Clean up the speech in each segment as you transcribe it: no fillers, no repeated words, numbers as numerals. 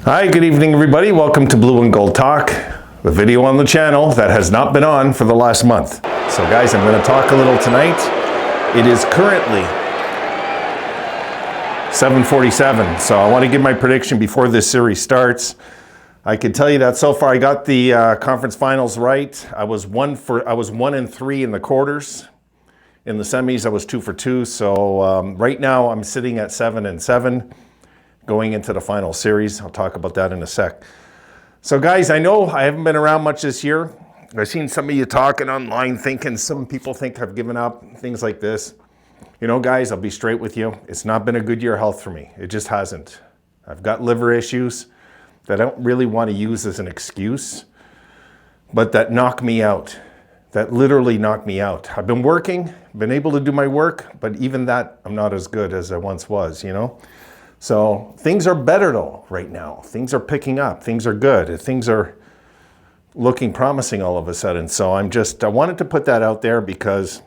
Hi, good evening everybody. Welcome to Blue and Gold Talk, the video on the channel that has not been on for the last month. So guys, I'm going to talk a little tonight. It is currently 7:47, so I want to give my prediction before this series starts. I can tell you that so far I got the conference finals right. I was 1-3 in the quarters. In the semis, I was 2 for 2. So right now I'm sitting at 7-7. Going into the final series. I'll talk about that in a sec. So guys, I know I haven't been around much this year. I've seen some of you talking online thinking some people think I've given up, things like this. You know guys, I'll be straight with you. It's not been a good year of health for me. It just hasn't. I've got liver issues that I don't really want to use as an excuse, but that knock me out. That literally knocked me out. I've been working, been able to do my work, but even that I'm not as good as I once was, you know? So things are better though right now. Things are picking up. Things are good. Things are looking promising all of a sudden. So I wanted to put that out there because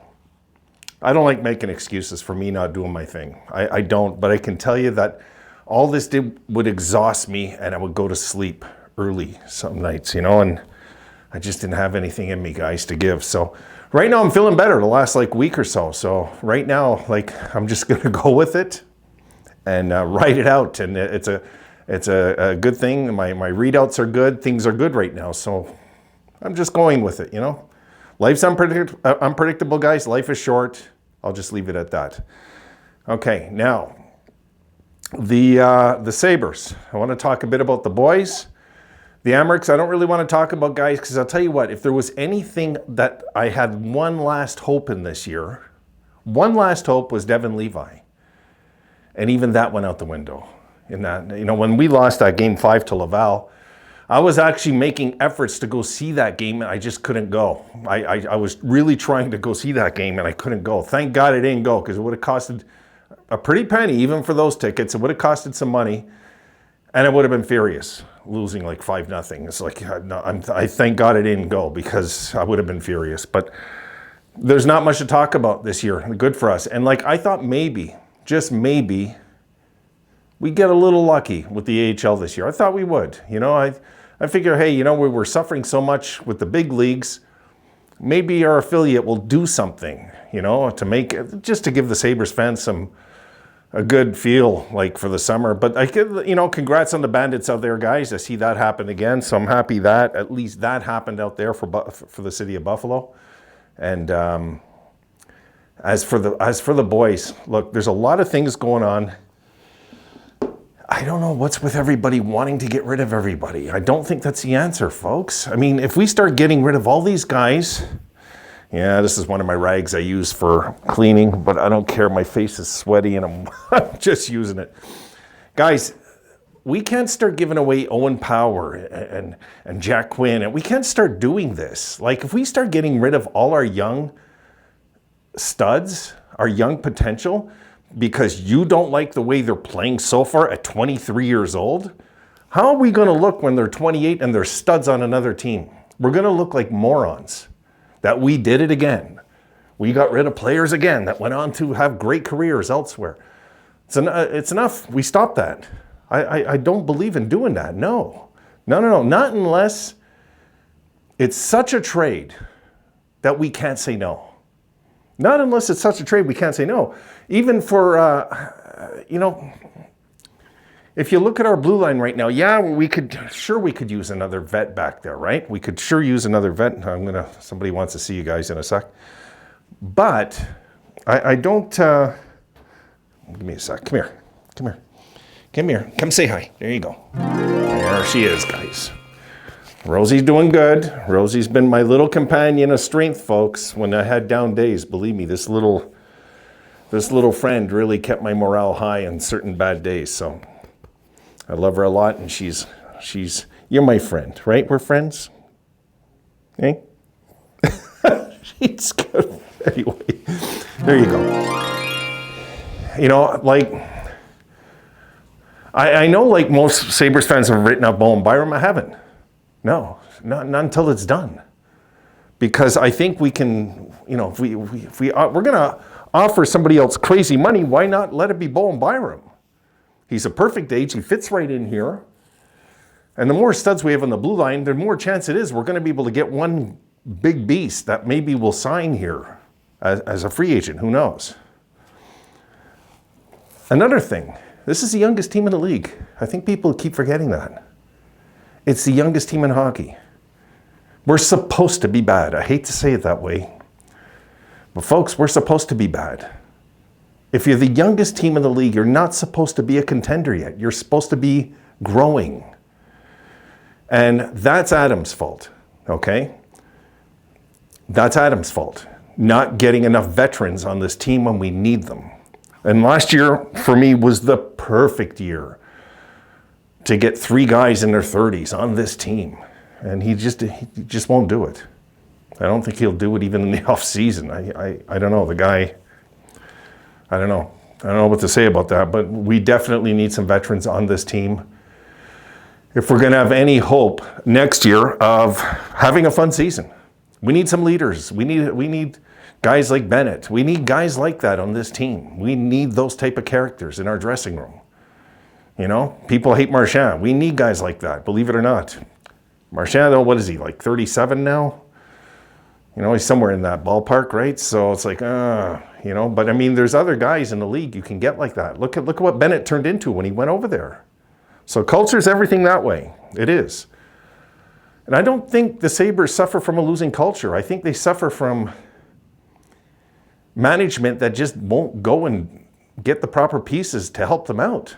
I don't like making excuses for me not doing my thing. I don't, but I can tell you that all this would exhaust me and I would go to sleep early some nights, you know, and I just didn't have anything in me, guys, to give. So right now I'm feeling better the last week or so. So right now, I'm just going to go with it and write it out, and it's a good thing. My readouts are good. Things are good right now, so I'm just going with it. You know, life's unpredictable, guys. Life is short. I'll just leave it at that. Okay, now the Sabres. I want to talk a bit about the boys. The Amerks, I don't really want to talk about, guys, because I'll tell you what. If there was anything that I had one last hope in this year, one last hope was Devin Levi. And even that went out the window. In that, you know, when we lost that game 5 to Laval, I was actually making efforts to go see that game, and I just couldn't go. I was really trying to go see that game, and I couldn't go. Thank God I didn't go, because it would have costed a pretty penny, even for those tickets. It would have costed some money, and I would have been furious, losing 5-0. It's like, I thank God I didn't go, because I would have been furious. But there's not much to talk about this year. Good for us. And I thought maybe, just maybe, we get a little lucky with the AHL this year. I thought we would. You know, I figure, hey, you know, we were suffering so much with the big leagues. Maybe our affiliate will do something, you know, just to give the Sabres fans a good feel for the summer. But you know, congrats on the Bandits out there, guys. I see that happen again. So I'm happy that at least that happened out there for the city of Buffalo. And as for the boys, look, there's a lot of things going on. I don't know what's with everybody wanting to get rid of everybody. I don't think that's the answer, folks. I mean, if we start getting rid of all these guys, yeah, this is one of my rags I use for cleaning, but I don't care. My face is sweaty and I'm just using it. Guys, we can't start giving away Owen Power and Jack Quinn, and we can't start doing this. If we start getting rid of all our young studs, our young potential, because you don't like the way they're playing so far at 23 years old, how are we going to look when they're 28 and they're studs on another team? We're going to look like morons that we did it again. We got rid of players again that went on to have great careers elsewhere. It's enough. We stopped that. I don't believe in doing that. No. Not unless it's such a trade that we can't say no. Not unless it's such a trade we can't say no. Even for, you know, if you look at our blue line right now, yeah, we could use another vet back there, right? We could sure use another vet. Somebody wants to see you guys in a sec. But I don't, give me a sec. Come here. Come say hi. There you go. There she is, guys. Rosie's doing good. Rosie's been my little companion of strength, folks. When I had down days, believe me, this little friend really kept my morale high on certain bad days. So I love her a lot, and you're my friend, right? We're friends, eh? She's good. Anyway, there you go. You know, I know most Sabres fans have written up Bowen Byram. I haven't. No, not until it's done. Because I think we can, you know, if we're going to offer somebody else crazy money, why not let it be Bowen Byram? He's a perfect age. He fits right in here. And the more studs we have on the blue line, the more chance it is we're going to be able to get one big beast that maybe will sign here as a free agent. Who knows? Another thing, this is the youngest team in the league. I think people keep forgetting that. It's the youngest team in hockey. We're supposed to be bad. I hate to say it that way. But folks, we're supposed to be bad. If you're the youngest team in the league, you're not supposed to be a contender yet. You're supposed to be growing. And that's Adam's fault, okay? That's Adam's fault. Not getting enough veterans on this team when we need them. And last year, for me, was the perfect year to get 3 guys in their 30s on this team. And he just won't do it. I don't think he'll do it even in the off season. I don't know. The guy, I don't know. I don't know what to say about that, but we definitely need some veterans on this team if we're going to have any hope next year of having a fun season. We need some leaders. We need guys like Bennett. We need guys like that on this team. We need those type of characters in our dressing room. You know, people hate Marchand. We need guys like that, believe it or not. Marchand, though, what is he, like 37 now? You know, he's somewhere in that ballpark, right? So it's like, you know, but I mean, there's other guys in the league you can get like that. Look at what Bennett turned into when he went over there. So culture is everything that way. It is. And I don't think the Sabres suffer from a losing culture. I think they suffer from management that just won't go and get the proper pieces to help them out.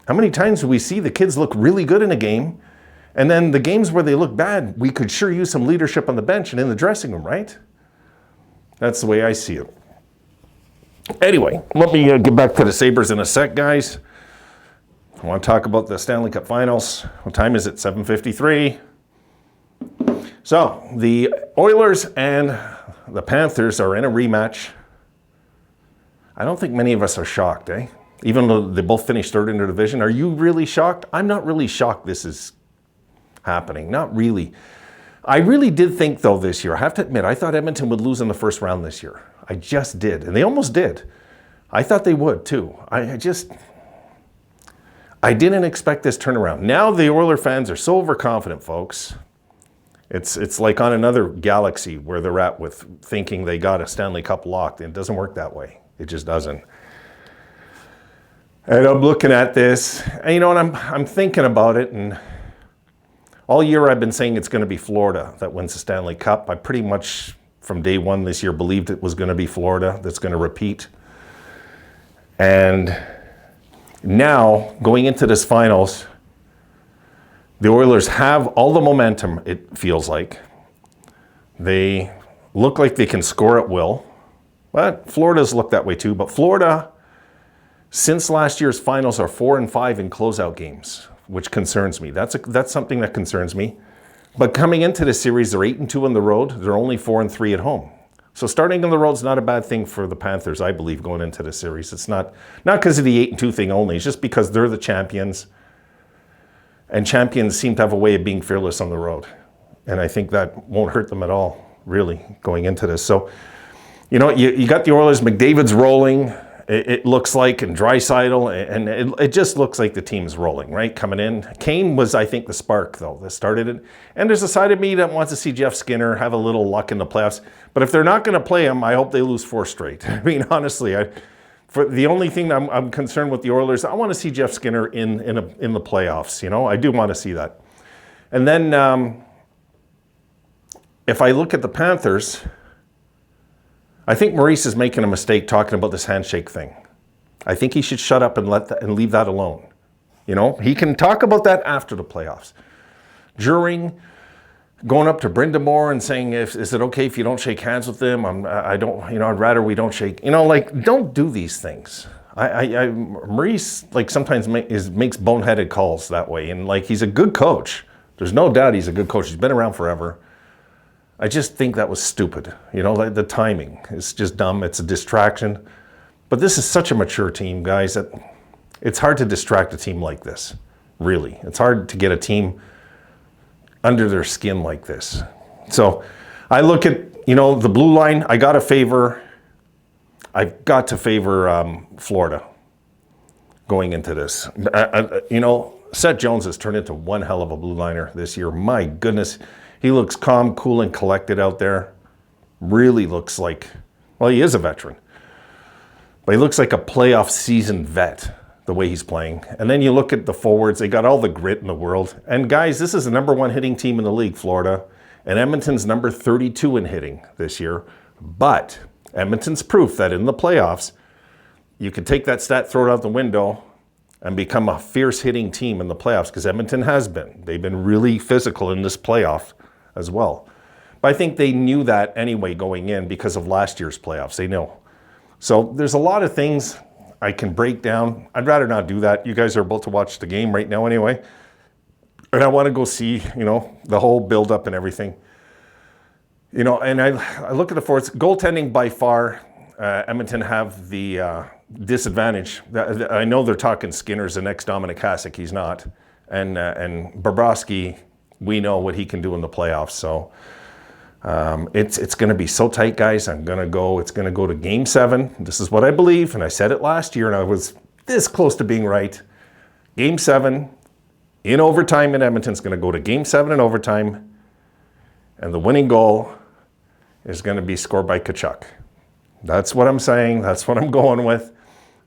How many times do we see the kids look really good in a game, and then the games where they look bad, we could sure use some leadership on the bench and in the dressing room, right? That's the way I see it. Anyway, let me get back to the Sabres in a sec, guys. I want to talk about the Stanley Cup Finals. What time is it? 7:53. So, the Oilers and the Panthers are in a rematch. I don't think many of us are shocked, eh? Even though they both finished third in their division. Are you really shocked? I'm not really shocked this is happening. Not really. I really did think, though, this year, I have to admit, I thought Edmonton would lose in the first round this year. I just did. And they almost did. I thought they would, too. I didn't expect this turnaround. Now the Oiler fans are so overconfident, folks. It's like on another galaxy where they're at with thinking they got a Stanley Cup locked. And it doesn't work that way. It just doesn't. And I'm looking at this, and you know what, I'm thinking about it, and all year I've been saying it's going to be Florida that wins the Stanley Cup. I pretty much, from day one this year, believed it was going to be Florida that's going to repeat. And now, going into this finals, the Oilers have all the momentum, it feels like. They look like they can score at will. But Florida's looked that way too. But Florida, since last year's finals, are 4-5 in closeout games, which concerns me. That's something that concerns me. But coming into this series, they're 8-2 on the road. They're only 4-3 at home. So starting on the road is not a bad thing for the Panthers, I believe, going into the series. It's not because of the 8-2 thing only. It's just because they're the champions. And champions seem to have a way of being fearless on the road. And I think that won't hurt them at all, really, going into this. So, you know, you got the Oilers, McDavid's rolling. It looks like, and Draisaitl, and it just looks like the team's rolling, right? Coming in. Kane was, I think, the spark, though, that started it. And there's a side of me that wants to see Jeff Skinner have a little luck in the playoffs. But if they're not going to play him, I hope they lose 4 straight. I mean, honestly, for the only thing that I'm concerned with the Oilers, I want to see Jeff Skinner in the playoffs. You know, I do want to see that. And then if I look at the Panthers, I think Maurice is making a mistake talking about this handshake thing. I think he should shut up and leave that alone. You know, he can talk about that after the playoffs. During, going up to Brindamore and saying, is it okay if you don't shake hands with them? I'd rather we don't shake. You know, like, don't do these things. Maurice, like, sometimes makes boneheaded calls that way. And, like, he's a good coach. There's no doubt he's a good coach. He's been around forever. I just think that was stupid. You know, like the timing is just dumb. It's a distraction. But this is such a mature team, guys, that it's hard to distract a team like this, really. It's hard to get a team under their skin like this. So I look at, you know, the blue line. I've got to favor Florida going into this. You know, Seth Jones has turned into one hell of a blue liner this year. My goodness, he looks calm, cool, and collected out there. Really looks like, well, he is a veteran, but he looks like a playoff seasoned vet the way he's playing. And then you look at the forwards, they got all the grit in the world. And guys, this is the #1 hitting team in the league, Florida. And Edmonton's number 32 in hitting this year. But Edmonton's proof that in the playoffs, you can take that stat, throw it out the window, and become a fierce hitting team in the playoffs, because Edmonton has been. They've been really physical in this playoff as well. But I think they knew that anyway going in because of last year's playoffs. They know. So there's a lot of things I can break down. I'd rather not do that. You guys are about to watch the game right now anyway. And I want to go see, the whole build-up and everything. And I look at the forwards. Goaltending by far, Edmonton have the disadvantage. I know they're talking Skinner's the next Dominic Hasek. He's not. And Bobrovsky, we know what he can do in the playoffs. So it's going to be so tight, guys. It's going to go to Game 7. This is what I believe, and I said it last year, and I was this close to being right. Game 7 in overtime in Edmonton's going to go to Game 7 in overtime, and the winning goal is going to be scored by Tkachuk. That's what I'm saying. That's what I'm going with.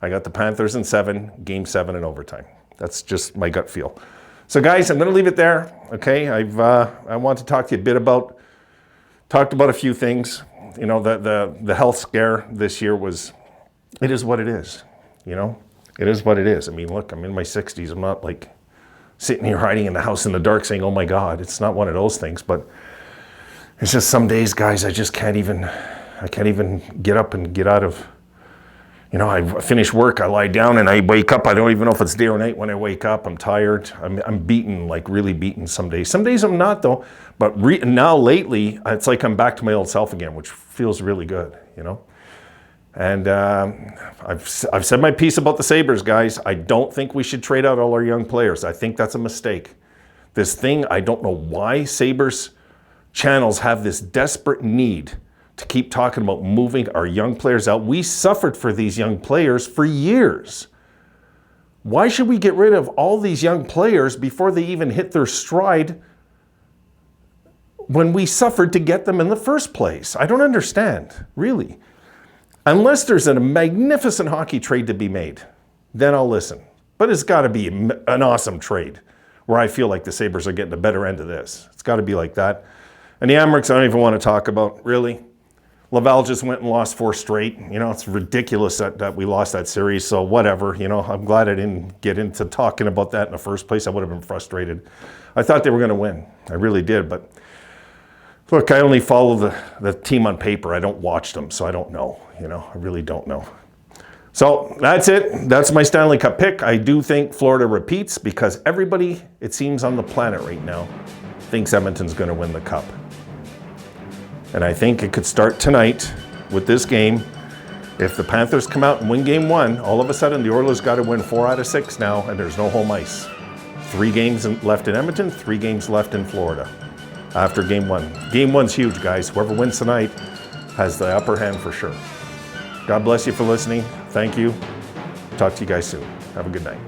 I got the Panthers in 7, Game 7 in overtime. That's just my gut feel. So, guys, I'm going to leave it there. Okay, I want to talk to you a bit about. Talked about a few things. The health scare this year was. It is what it is. It is what it is. I mean, look, I'm in my 60s. I'm not like sitting here hiding in the house in the dark saying, "Oh my God," it's not one of those things. But it's just some days, guys, I just can't even. I can't even get up and get out of. I finish work, I lie down, and I wake up. I don't even know if it's day or night when I wake up. I'm tired. I'm beaten, like really beaten some days. Some days I'm not, though. But now lately, it's like I'm back to my old self again, which feels really good, And I've said my piece about the Sabres, guys. I don't think we should trade out all our young players. I think that's a mistake. This thing, I don't know why Sabres channels have this desperate need to keep talking about moving our young players out. We suffered for these young players for years. Why should we get rid of all these young players before they even hit their stride when we suffered to get them in the first place? I don't understand, really. Unless there's a magnificent hockey trade to be made, then I'll listen. But it's got to be an awesome trade where I feel like the Sabres are getting the better end of this. It's got to be like that. And the Amerks, I don't even want to talk about, really. Laval just went and lost 4 straight. It's ridiculous that we lost that series, so whatever. I'm glad I didn't get into talking about that in the first place. I would have been frustrated. I thought they were going to win. I really did, but look, I only follow the team on paper. I don't watch them, so I don't know. I really don't know. So that's it. That's my Stanley Cup pick. I do think Florida repeats because everybody, it seems, on the planet right now thinks Edmonton's going to win the Cup. And I think it could start tonight with this game. If the Panthers come out and win Game 1, all of a sudden the Oilers got to win 4 out of 6 now, and there's no home ice. 3 games left in Edmonton, 3 games left in Florida after Game 1. Game 1's huge, guys. Whoever wins tonight has the upper hand for sure. God bless you for listening. Thank you. Talk to you guys soon. Have a good night.